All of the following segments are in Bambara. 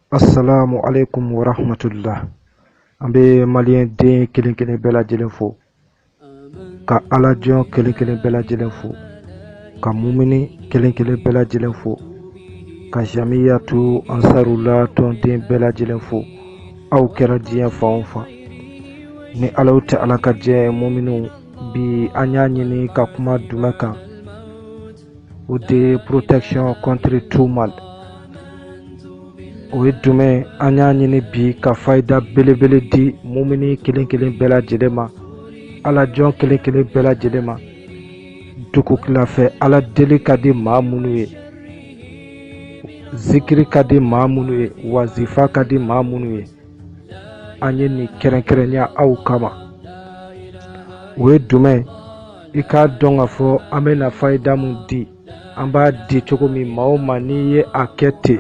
Assalamu alaikum wa rahmatullah. An bɛ maliyɛn den kelen kelen bɛɛ lajɛlen fo, ka alajɔn kelen kelen bɛɛ lajɛlen fo, ka mumini kelen kelen bɛɛ lajɛlen fo, ka jamiyatu ansarula tɔnden bɛɛ lajɛlen fo. Aw kɛra diɲɛ fan o fan ni Alaw tɛ Ala ka jɛ muminiw. Bi an y'a ɲini ka kuma jumɛn kan? O de protection contre tout mal. O ye jumɛn? An y'a ɲini bi ka fayida belebele di mumini kelen kelen bɛɛ lajɛlen ma, alajɔn kelen kelen bɛɛ lajɛlen ma. Dugukila fɛ Ala deli ka di maa minnu ye, zikiri ka di maa minnu ye, wazifa ka di maa minnu ye. An ye nin kɛrɛnkɛrɛnya aw kama. O ye jumɛn? I k'a dɔn k'a fɔ an bɛna fayida mun di, an b'a di cogo min maa o maa n'i ye a kɛ ten,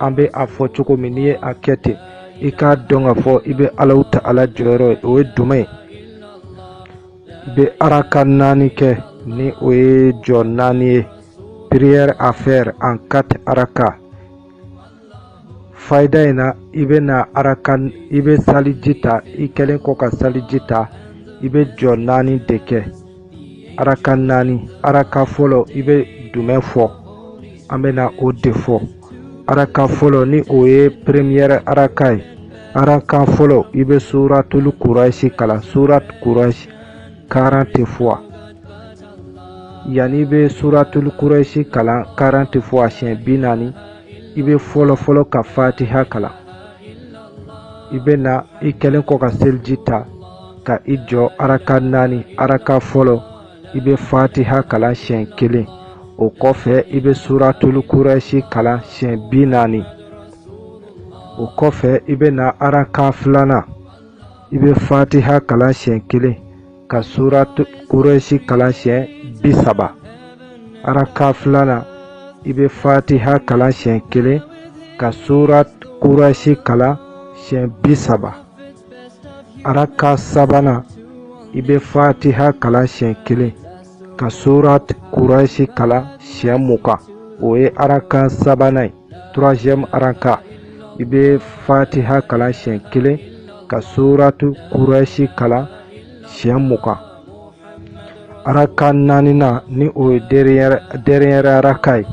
an bɛ a fɔ cogo min n'i ye a kɛ ten, i k'a dɔn k'a fɔ i bɛ Alaw ta Ala jɔyɔrɔ ye. O ye jumɛn? I bɛ araka 4 kɛ, ni o ye jɔ 4 ye. Prière à faire en 4 araka. Fayida in na i bɛ na araka, i bɛ saliji ta, i kɛlen kɔ ka saliji ta, i bɛ jɔ 4 de kɛ. Araka 4, araka fɔlɔ i bɛ jumɛn fɔ? An bɛ na o de fɔ. Araka fɔlɔ ni o ye première araka ye. Araka fɔlɔ i bɛ suratul Quraish kalan, surat Quraish 40 fois. Yani i bɛ suratul Quraish kalan 40 fois siɲɛ 40, i bɛ fɔlɔ ka Fatiha kalan. I bɛ na i kɛlen kɔ ka seliji ta, ka i jɔ araka 4. Araka fɔlɔ i bɛ Fatiha kalan siɲɛ 1. O kɔfɛ i bɛ suratul Quraish kalan siɲɛ 40. O kɔfɛ i bɛ na araka 2, i bɛ Fatiha kalan siɲɛ 1 ka suratul Quraish kalan siɲɛ 30. Araka 2 i bɛ Fatiha kalan siɲɛ 1 ka surat Quraish kalan siɲɛ 30. Araka 3 i bɛ Fatiha kalan siɲɛ 1 ka surat Quraish kalan siɲɛ 20. O ye araka 3nan ye. 3e araka i bɛ Fatiha kalan siɲɛ 1 ka surat Quraish kalan siɲɛ 20. Araka 4nan ni o ye dernière araka ye.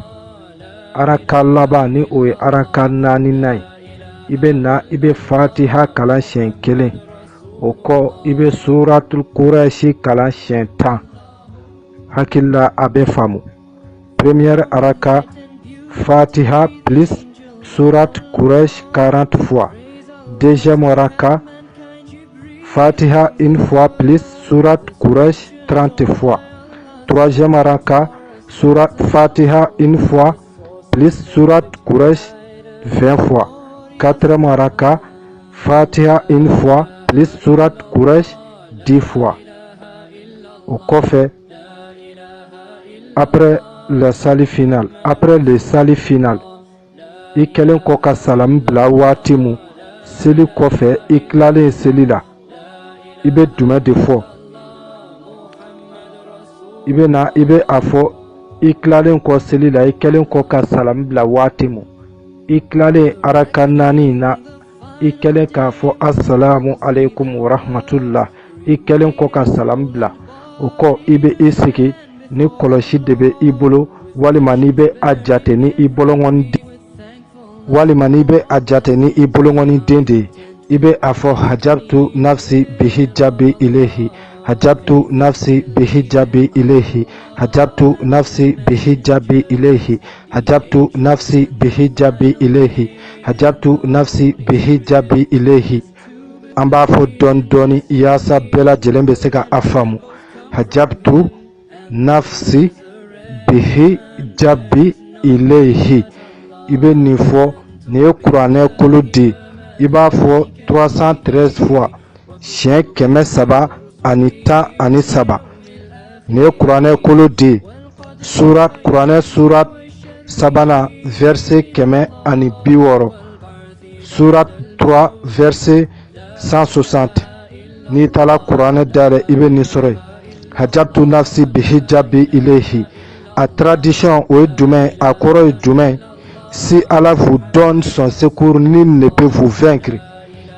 Araka laban ni o ye araka 4nan ye. I bɛ na i bɛ Fatiha kalan siɲɛ 1. O kɔ i bɛ suratul Quraish kalan siɲɛ 10. Hakilila a bɛ faamu. Première araka Fatiha plus surat Quraish 40 fois. Deuxième araka Fatiha 1 fois plus surat Quraish 30 fois. Troisième araka Fatiha 1 fois plus surat Quraish 20 fois. Quatrième araka Fatiha 1 fois plus surat Quraish 10 fois. Au kɔfɛ, après le sali final, i kɛlen kɔ ka salamu bila waati mun, seli kɔfɛ i tilalen seli la, i bɛ jumɛn de fɔ? I bɛ na i bɛ a fɔ i tilalen kɔ seli la, i kɛlen kɔ ka salamu bila waati mun, i tilalen araka 4 na, i kɛlen k'a fɔ assalamu alaikum wa rahmatullah, i kɛlen kɔ ka salamu bila. O kɔ i bɛ i sigi ni kɔlɔsi de bɛ i bolo, walima n'i bɛ a jate ni i bolongɔni den de ye. I bɛ a fɔ hajabtu nafsi bihijabi ilayhi, hajabtu nafsi bihijabi ilayhi, hajabtu nafsi bihijabi ilayhi, hajabtu nafsi bihijabi ilayhi, hajabtu nafsi bihijabi ilayhi. An b'a fɔ dɔɔni dɔɔni yaasa bɛɛ lajɛlen bɛ se ka a faamu. Hajabtu nafsi bihijabi ilayhi. I bɛ nin fɔ, nin ye kuranɛ kolo de, i b'a fɔ 313 fois siɲɛ 313. Nin ye kuranɛ kolo de, kuranɛ surat 3 verset 160, surat 3 verset 160. N'i taara kuranɛ dayɛlɛ i bɛ nin sɔrɔ yen. Hajabtu nafsi bihijabi ilayhi. A tradition o ye jumɛn? A kɔrɔ ye jumɛn? Si Allah vous donne son secours, nul ne peut vous vaincre.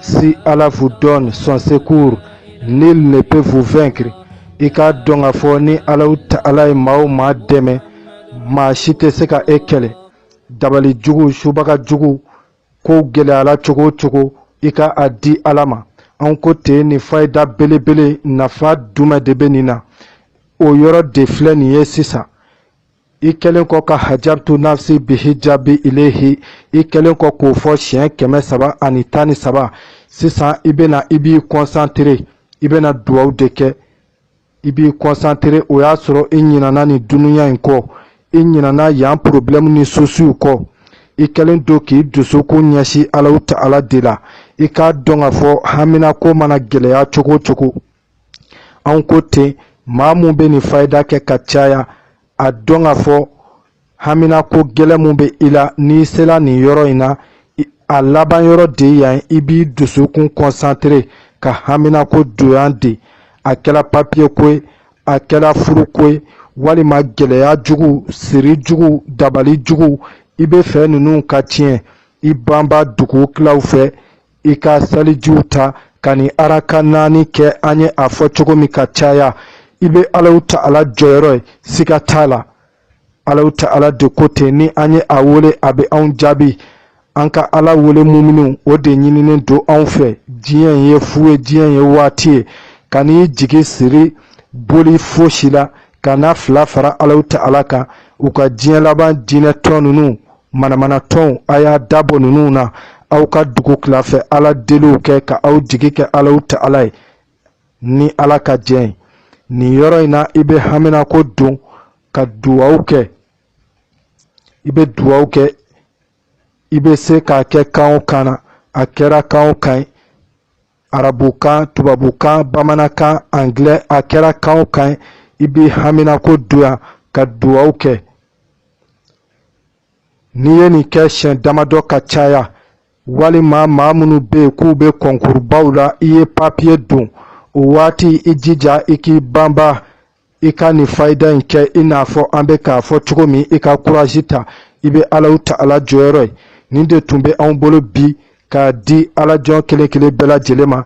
Si Allah vous donne son secours, nul ne peut vous vaincre. I k'a dɔn k'a fɔ ni Alahu Ta'ala ye maa o maa dɛmɛ, maa si tɛ se ka e kɛlɛ. Dabali jugu, subaga jugu, ko gɛlɛyala cogo o cogo, i ka a di Ala ma. An ko ten ni fayida belebele nafa jumɛn de bɛ nin na? O yɔrɔ de filɛ nin ye sisan. I kɛlen kɔ ka hajabtu nafsi bihijabi ilehi, i kɛlen kɔ k'o fɔ siɲɛ 313. Sisan i bɛna i b'i concentré, i bɛna duwawu de kɛ. I b'i concentré, o y'a sɔrɔ i ɲinana nin dunuya in kɔ, i ɲinana yan problème ni soucis kɔ. I kɛlen do k'i dusukun ɲɛsin Alahu Ta'ala de la. I k'a dɔn k'a fɔ hamina ko mana gɛlɛya cogo o cogo, anw ko ten maa mun bɛ nin fayida kɛ ka caya, a dɔn k'a fɔ hamina ko gɛlɛn mun bɛ i la, n'i sera nin yɔrɔ in na, a laban yɔrɔ de yan i b'i dusukun concentré ka hamina ko doyan de. A kɛra papier ko ye, a kɛra furu ko ye, walima gɛlɛya jugu, siri jugu, dabali jugu, i bɛ fɛ ninnu ka tiɲɛ, i banba dugu kilaw fɛ, i ka salijiw ta ka nin araka 4 kɛ an ye a fɔ cogo min ka caya. I bɛ Alahu Ta'ala jɔyɔrɔ ye, siga t'a la. Alahu Ta'ala de ko ten ni an ye a wele a bɛ anw jaabi. An ka Ala wele muminu, o de ɲininen don anw fɛ. Diɲɛ in ye fu ye, diɲɛ in ye waati ye. Ka n'i jigi siri boli fosi la, ka na fila fara Alahu Ta'ala kan, u ka diɲɛ laban diinɛ tɔn ninnu, manamana tɔnw, a y'a dabɔ ninnu na. Aw ka dugu tila fɛ Ala deliw kɛ ka aw jigi kɛ Alahu Ta'ala ye, ni Ala ka diɲɛ ye. Nin yɔrɔ in na i bɛ hamina ko don ka duwawu kɛ. I bɛ duwawu kɛ, i bɛ se k'a kɛ kan o kan na, a kɛra kan o kan ye, arabukan, tubabukan, bamanankan, anglais, a kɛra kan o kan ye, i bɛ hamina ko don yan ka duwawu kɛ. N'i ye nin kɛ siɲɛ damadɔ ka caya, walima maa minnu bɛ yen k'u bɛ kɔnkurubaw la, i ye papier don, o waati i jija i k'i banba, i ka nin fayida in kɛ i n'a fɔ an bɛ k'a fɔ cogo min, i ka courage ta, i bɛ Alahu Ta'ala jɔyɔrɔ ye. Nin de tun bɛ anw bolo bi k'a di Alajɔn kelen kelen bɛɛ lajɛlen ma.